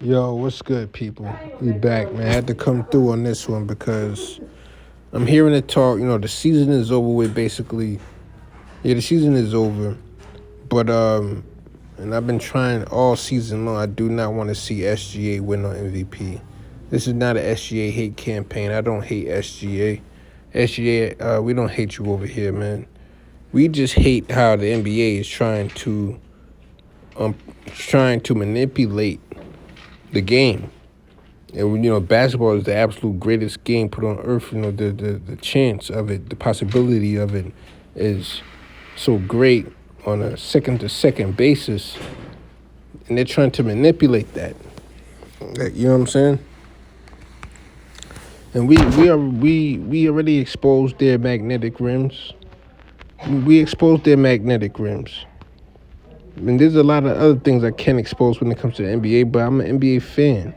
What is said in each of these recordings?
Yo, what's good, people? We back, man. I had to come through on this one because I'm hearing it talk. The season is over with, basically. Yeah, the season is over. But, and I've been trying all season long. I do not want to see SGA win on MVP. This is not an SGA hate campaign. I don't hate SGA. SGA, we don't hate you over here, man. We just hate how the NBA is trying to manipulate the game. And basketball is the absolute greatest game put on earth. The chance of it, the possibility of it is so great on a second to second basis. And they're trying to manipulate that. You know what I'm saying? And we already exposed their magnetic rims. We exposed their magnetic rims. And there's a lot of other things I can't expose when it comes to the NBA, but I'm an NBA fan.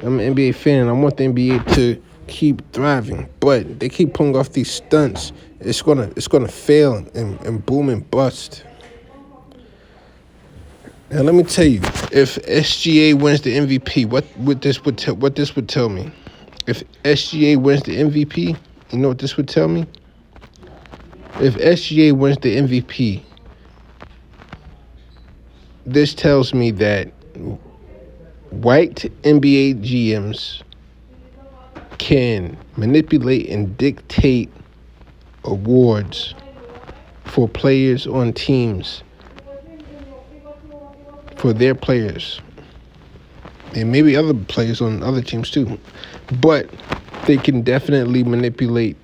I'm an NBA fan, and I want the NBA to keep thriving. But they keep pulling off these stunts. It's gonna fail and boom and bust. Now let me tell you, if SGA wins the MVP, what this would tell me? If SGA wins the MVP, you know what this would tell me? If SGA wins the MVP, this tells me that white NBA GMs can manipulate and dictate awards for players on teams, for their players, and maybe other players on other teams too. But they can definitely manipulate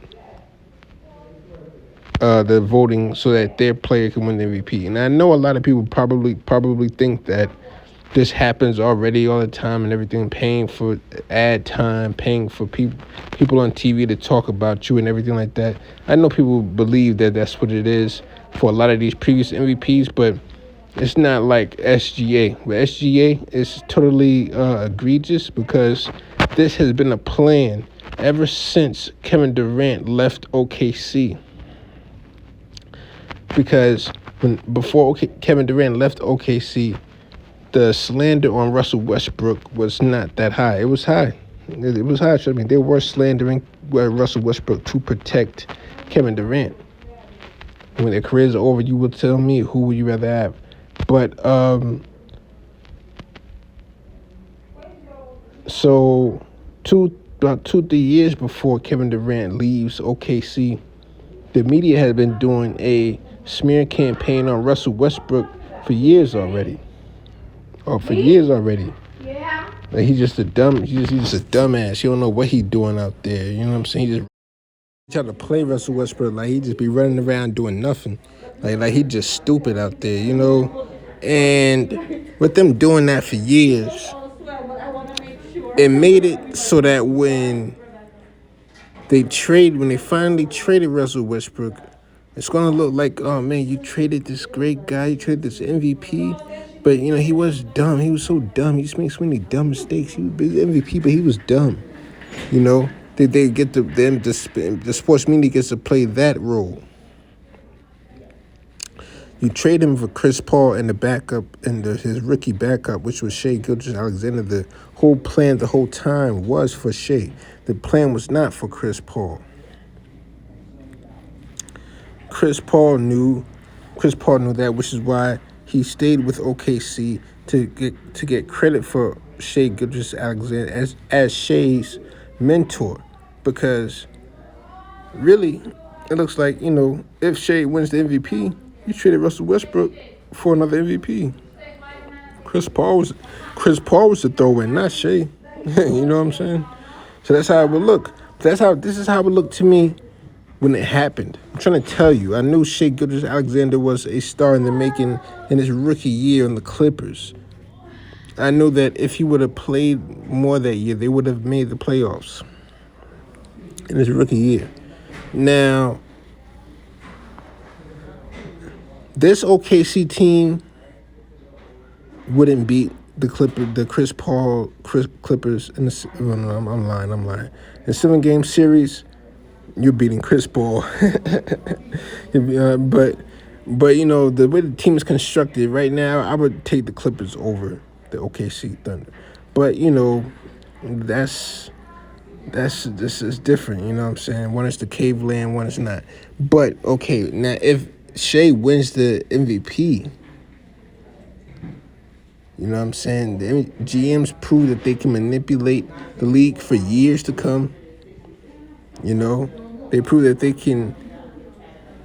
the voting so that their player can win the MVP. And I know a lot of people probably think that this happens already all the time and everything, paying for ad time, paying for people on TV to talk about you and everything like that. I know people believe that that's what it is for a lot of these previous MVPs, but it's not like SGA. But SGA is totally egregious because this has been a plan ever since Kevin Durant left OKC. Because before Kevin Durant left OKC, the slander on Russell Westbrook was not that high. It was high. It was high. I mean, they were slandering Russell Westbrook to protect Kevin Durant. When their careers are over, you will tell me who would you rather have. But so about 2-3 years before Kevin Durant leaves OKC, the media had been doing a smear campaign on Russell Westbrook for years already. Yeah. Like he's just a dumbass. He don't know what he doing out there. You know what I'm saying? He just try to play Russell Westbrook like he just be running around doing nothing. Like he just stupid out there, And with them doing that for years, it made it so that when they finally traded Russell Westbrook, it's gonna look like, oh man, you traded this great guy, you traded this MVP, but he was dumb. He was so dumb. He just makes so many dumb mistakes. He was MVP, but he was dumb. They get the sports media gets to play that role. You trade him for Chris Paul and the backup and his rookie backup, which was Shai Gilgeous-Alexander. The whole plan the whole time was for Shai. The plan was not for Chris Paul. Chris Paul knew that, which is why he stayed with OKC to get credit for Shai Gilgeous-Alexander as Shai's mentor, because really it looks like if Shai wins the MVP, you traded Russell Westbrook for another MVP. Chris Paul was the throw-in, not Shai. You know what I'm saying? So that's how it would look. This is how it looked to me when it happened. I'm trying to tell you, I knew Shai Gilgeous-Alexander was a star in the making in his rookie year on the Clippers. I knew that if he would have played more that year, they would have made the playoffs in his rookie year. Now, this OKC team wouldn't beat the Chris Paul Clippers in the. Oh no, I'm lying. In a 7-game series, you're beating Chris Paul. But the way the team is constructed right now, I would take the Clippers over the OKC Thunder. But that's this is different. You know what I'm saying? One is the cave land, one is not. But okay, now if Shea wins the MVP, you know what I'm saying? The GMs prove that they can manipulate the league for years to come. You know, they prove that they can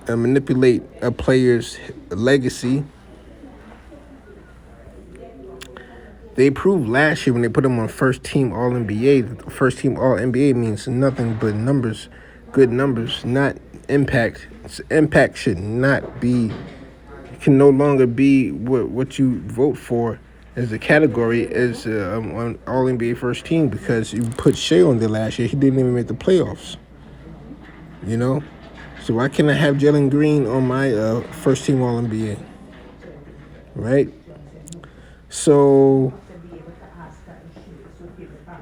manipulate a player's legacy. They proved last year when they put him on first team All NBA. First team All NBA means nothing but numbers, good numbers, not impact. Impact should not be, can no longer be what you vote for as a category as on All NBA first team, because you put Shea on there last year. He didn't even make the playoffs. You know, so why can't I have Jalen Green on my first team All NBA? Right. So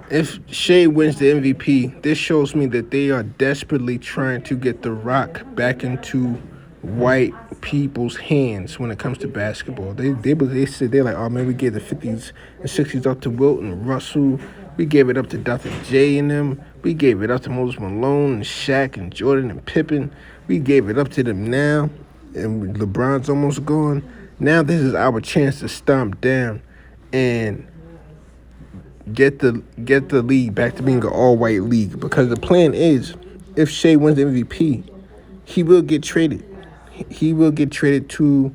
if Shea wins the MVP, this shows me that they are desperately trying to get The Rock back into white people's hands when it comes to basketball. They said they're like, oh man, we gave the 50s and 60s up to Wilt and Russell. We gave it up to Dr. J and them. We gave it up to Moses Malone and Shaq and Jordan and Pippen. We gave it up to them now, and LeBron's almost gone. Now this is our chance to stomp down and get the league back to being an all-white league. Because the plan is, if Shea wins the MVP, he will get traded. He will get traded to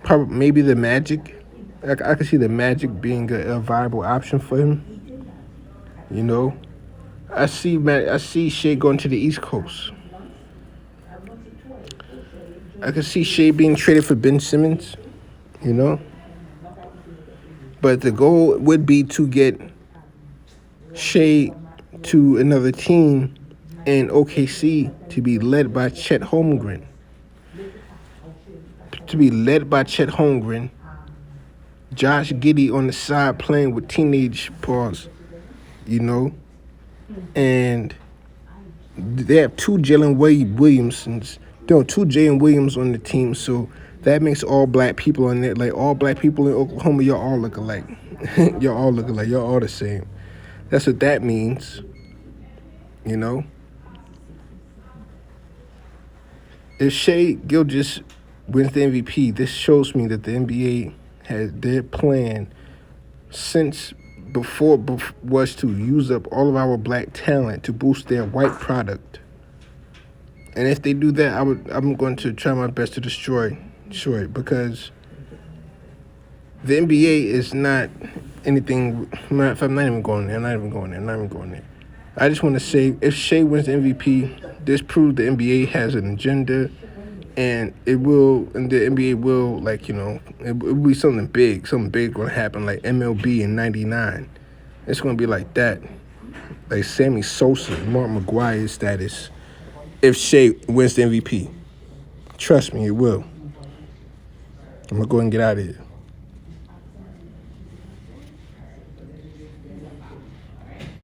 probably maybe the Magic. I could see the Magic being a viable option for him. You know, I see Shea going to the East Coast. I could see Shea being traded for Ben Simmons. You know, but the goal would be to get Shea to another team and OKC to be led by Chet Holmgren. Josh Giddey on the side playing with teenage paws, you know, and they have two Jalen Williams on the team, so that makes all black people on there. Like, all black people in Oklahoma, y'all all look alike. Y'all all look alike. Y'all all the same. That's what that means, you know. If Shea Gilgeous wins the MVP, this shows me that the NBA has their plan since before was to use up all of our black talent to boost their white product. And if they do that, I'm going to try my best to destroy it, because the NBA is not anything. If I'm not even going there. I just want to say, if Shea wins the MVP, this proves the NBA has an agenda, and the NBA will, like, you know, it will be something big going to happen, like MLB in '99. It's going to be like that, like Sammy Sosa, Mark McGwire status. If Shea wins the MVP, trust me, it will. I'm gonna go and get out of here.